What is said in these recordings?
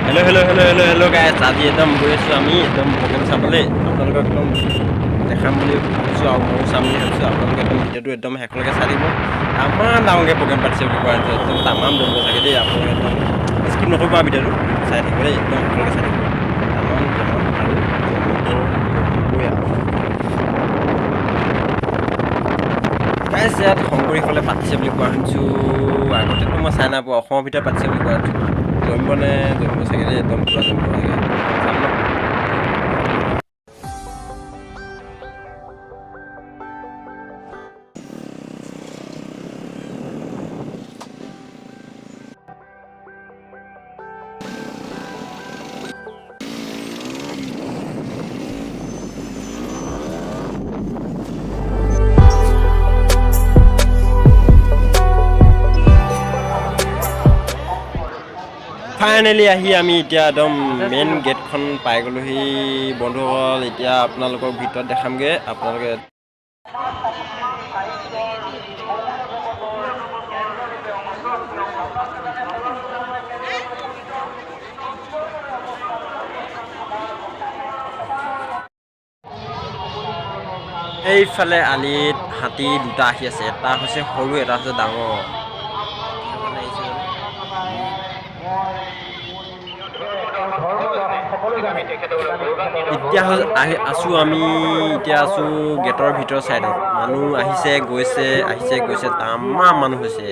Hello' গাইছ আজি একদম গৈ আছোঁ আমি একদম প্ৰগ্ৰেম চাবলৈ আপোনালোকক একদম দেখাম বুলি ভাবিছোঁ আৰু ময়ো চাম বুলি ভাবিছোঁ আপোনালোকে একদম ভিডিঅ'টো একদম শেষলৈকে চাই দিব তামাম ডাঙৰকৈ প্ৰগ্ৰেম পাতিছে বুলি কোৱা হৈছে একদম তামাম দৌৰিব চাগে দেই আপোনালোকে একদম স্কিপ নকৰিব আৰু ভিডিঅ'টো চাই থাকিব দেই একদম শেষলৈকে চাই থাকিব তামাম আৰু জমিবই আৰু গাইছ ইয়াত শংকৰীসকলে পাতিছে বুলি কোৱা শুনিছোঁ আগতেতো মই চাই নাপাওঁ অসমৰ ভিতৰত পাতিছে বুলি কোৱা শুনিছোঁ জমিব নে জমিব চাগে দেই একদম পূৰা জমিব চাগে চাম ন ফাইনেলি আহি আমি এতিয়া একদম মেইন গেটখন পাই গ'লোহি বন্ধুসকল এতিয়া আপোনালোকক ভিতৰত দেখামগৈ আপোনালোকে এইফালে আলিত হাতী দুটা আহি আছে এটা হৈছে সৰু এটা হৈছে ডাঙৰ এতিয়া আছোঁ আমি এতিয়া আছোঁ গেটৰ ভিতৰ চাইডত মানুহ আহিছে গৈছে তামাম মানুহ হৈছে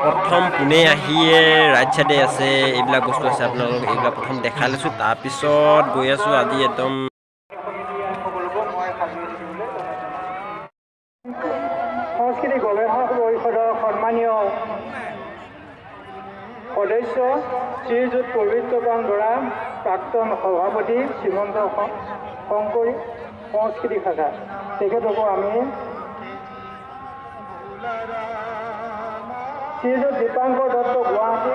প্ৰথম পোনে আহিয়ে ৰাইট চাইডে আছে এইবিলাক বস্তু আছে আপোনালোকক এইবিলাক প্ৰথম দেখাই লৈছোঁ তাৰপিছত গৈ আছোঁ আজি একদম সংস্কৃতি গৱেষক পৰিষদৰ সন্মানীয় সদস্য শ্ৰীযুত পবিত্ৰপ্ৰাণ বৰা প্ৰাক্তন সভাপতি শ্ৰীমন্ত শংকৰী সংস্কৃতি শাখা তেখেতকো আমি শ্ৰীযুত দীপাংকৰ দত্ত গুৱাহাটী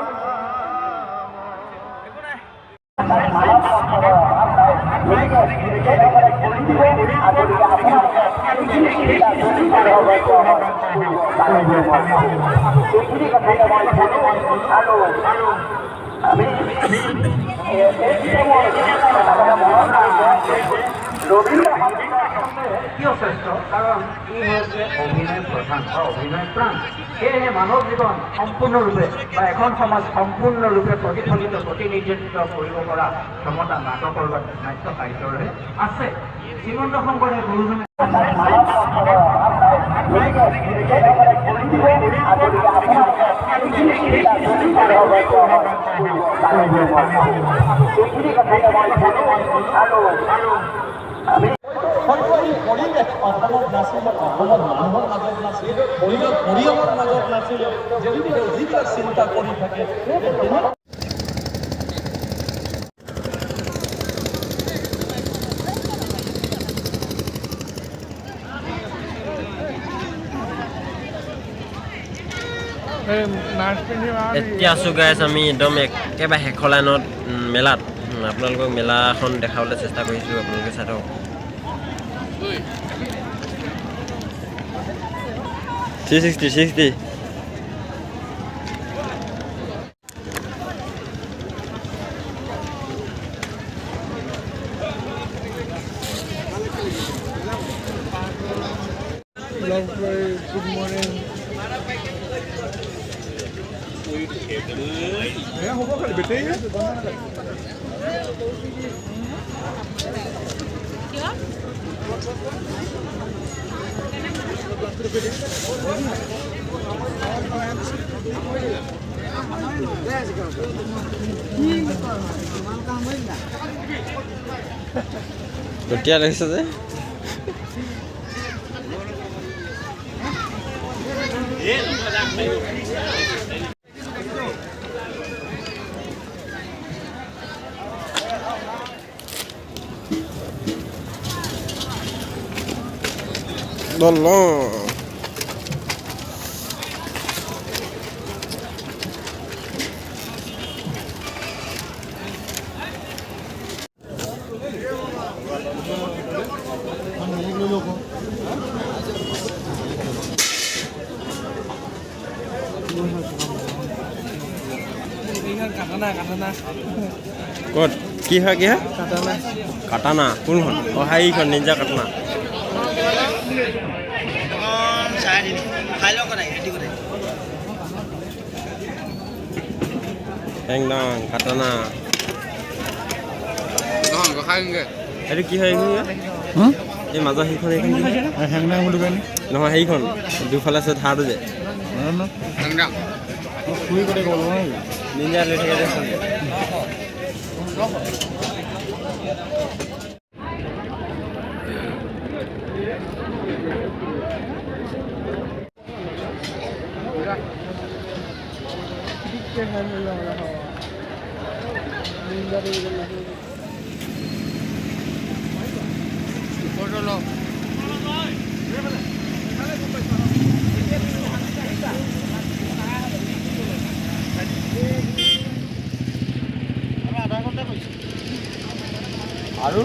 শ্ৰেষ্ঠ কাৰণ ই হৈছে অভিনয় প্ৰধান বা অভিনয় প্ৰাণ সেয়েহে মানৱ জীৱন সম্পূৰ্ণৰূপে বা এখন সমাজ সম্পূৰ্ণৰূপে প্ৰতিনিধিত্ব কৰিব পৰা ক্ষমতা নাটকৰ বা নাট্য সাহিত্যৰহে আছে শ্ৰীমন্ত শংকৰে গুৰুজনে পৰিৱেশ অসমত নাছিল অসমত মানুহৰ মাজত নাছিল পৰিয়ালৰ মাজত নাছিল যদি যিবিলাক চিন্তা কৰি থাকে এতিয়া আছোঁ গাইছ আমি একদম একেবাৰে শেষৰ লাইনত মেলাত আপোনালোকক মেলাখন দেখাবলৈ চেষ্টা কৰিছোঁ আপোনালোকে চাই থাকক 360 Good morning. গটিয়া লাগিছে যে Dolong. ক'ত কি হয় কাটানা কোনখন অঁ সেইখন নিঞ্জা কাটানা একদম কাটানা এইটো কি হয় এই মাজৰ সেইখন কি নহয় সেইখন দুফালে আছে ধাৰটো যে নিঞ্জা লৈ থাকে যে আৰু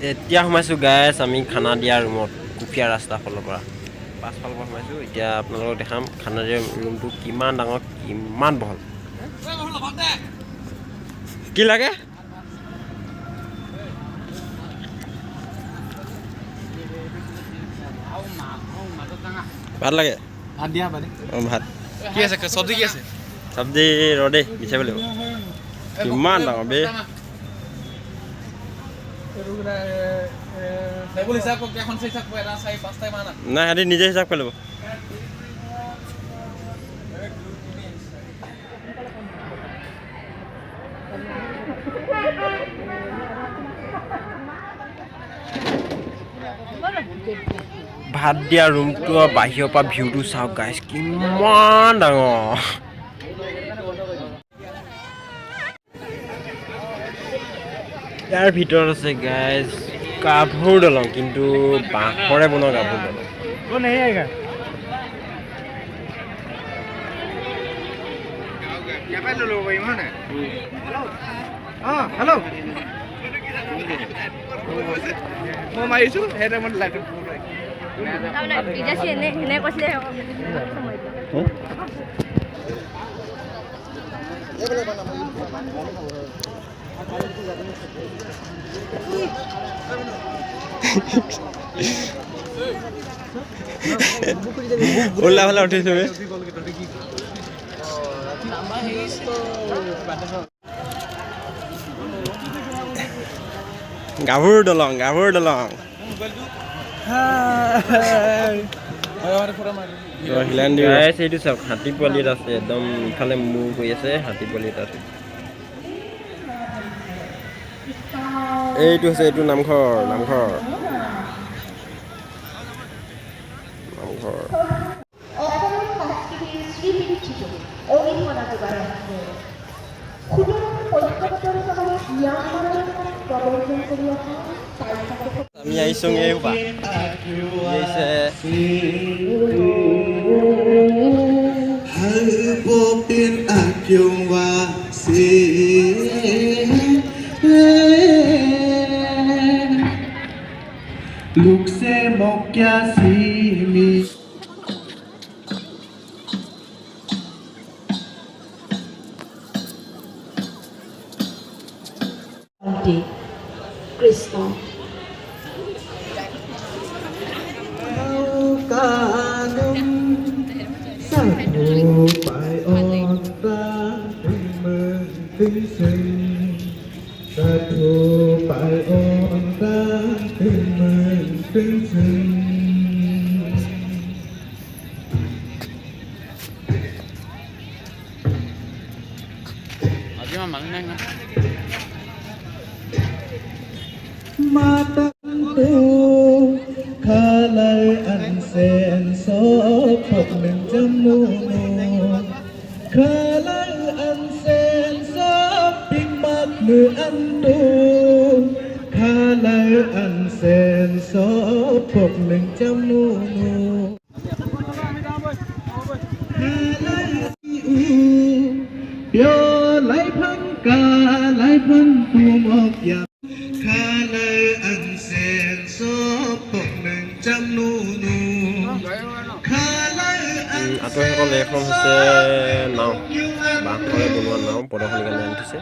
এতিয়া সোমাইছোঁ গাইছ আমি খানা দিয়া ৰুমত কুফিয়া ৰাস্তাৰ ফালৰ পৰা পাছফালৰ পৰা সোমাইছোঁ এতিয়া আপোনালোকক দেখাম খানা দিয়া ৰুমটো কিমান ডাঙৰ কিমান বহল কি লাগে ভাত লাগে ভাত দিয়া পাৰি অঁ ভাত কি আছে চব্জি কি আছে চব্জি ৰদে বিচাৰিব লাগিব কিমান ডাঙৰ বে টেবুল হিচাপ কেইখন হিচাপ এটা চাৰি পাঁচটা মান নাই সিহঁতি নিজে হিচাপ কৰি ল'ব ভাত দিয়া ৰুমটো বাহিৰৰ পৰা ভিউটো চাওক গাইছ কিমান ডাঙৰ ইয়াৰ ভিতৰত আছে গাইছ গাভৰু দলং কিন্তু বাঁহৰে বনোৱা গাভৰু দলং হেল্ল' মই মাৰিছোঁ সেই টাইমত লাইট ওলা ফালে উঠিছো গাভৰু দলং এইটো চাওক হাতী পোৱালি এটা আছে একদম ইফালে মূৰ কৰি আছে হাতী পোৱালি এটা আছে এইটো হৈছে এইটো নামঘৰ আমি আহিছোঁ Look se mokya simi Krishna kanum satu pai on ta tinh sinh satu pai on ta tinh sinh আজি মই মানুহ নাই না mata tu khalai an sen so phok mình chăm nu khalai an sen so pin mat nu an tu khalai an sen so phok mình chăm nu khalai u yo lai phang ka lai phang tu আতসকলে এখন হৈছে নাও বাঁহৰে বনোৱা নাও প্ৰদৰ্শনীৰ কাৰণে আনি থৈছে